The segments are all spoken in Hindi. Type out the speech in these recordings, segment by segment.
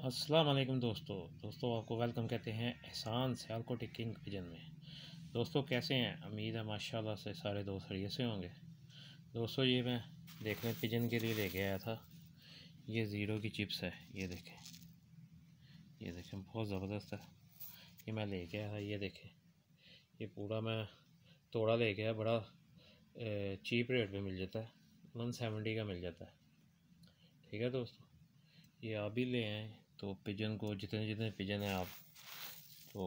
अस्सलाम वालेकुम दोस्तों आपको वेलकम कहते हैं एहसान सियालकोट किंग पिजन में। दोस्तों कैसे हैं? उम्मीद है माशाल्लाह से सारे दोस्त खैरियत से होंगे। दोस्तों ये मैं देखने पिजन के लिए लेके आया था। ये ज़ीरो की चिप्स है, ये देखें बहुत ज़बरदस्त है। ये मैं लेके आया था, ये देखें ये पूरा मैं तोड़ा लेके आया। बड़ा चीप रेट पे मिल जाता है, 170 का मिल जाता है। ठीक है दोस्तों, ये आप भी ले आएँ। तो पिजन को जितने जितने पिजन हैं आप तो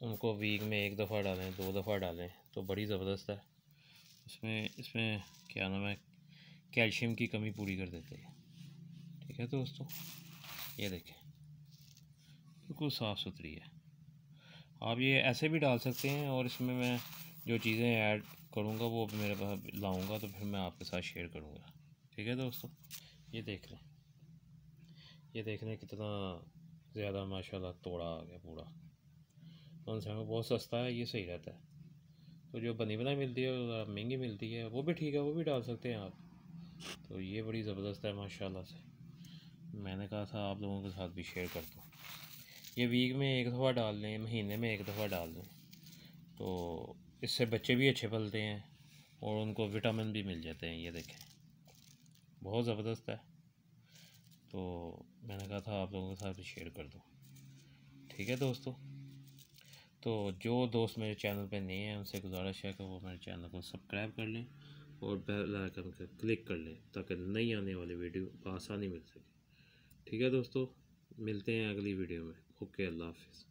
उनको वीक में एक दफ़ा डालें, 2 दफ़ा डालें तो बड़ी ज़बरदस्त है। इसमें क्या नाम है, कैल्शियम की कमी पूरी कर देते हैं। ठीक है दोस्तों, ये देखें बिल्कुल साफ़ सुथरी है। आप ये ऐसे भी डाल सकते हैं और इसमें मैं जो चीज़ें ऐड करूँगा वो मेरे पास लाऊँगा तो फिर मैं आपके साथ शेयर करूँगा। ठीक है दोस्तों, ये देख लें कितना ज़्यादा माशाल्लाह तोड़ा आ गया पूरा। 170 बहुत सस्ता है, ये सही रहता है। तो जो बनी बनाई मिलती है वो महंगी मिलती है, वो भी ठीक है, वो भी डाल सकते हैं आप। तो ये बड़ी ज़बरदस्त है माशाल्लाह से। मैंने कहा था आप लोगों के साथ भी शेयर कर दूँ। ये वीक में एक दफ़ा डाल लें, महीने में एक दफ़ा डाल दें तो इससे बच्चे भी अच्छे पलते हैं और उनको विटामिन भी मिल जाते हैं। ये देखें बहुत ज़बरदस्त है। तो मैंने कहा था आप लोगों के साथ भी शेयर कर दूँ। ठीक है दोस्तों, तो जो दोस्त मेरे चैनल पे नए हैं उनसे गुजारिश है कि वो मेरे चैनल को सब्सक्राइब कर लें और बेल आइकन पर क्लिक कर लें ताकि नई आने वाली वीडियो आसानी मिल सके। ठीक है दोस्तों, मिलते हैं अगली वीडियो में। ओके, अल्लाह हाफिज़।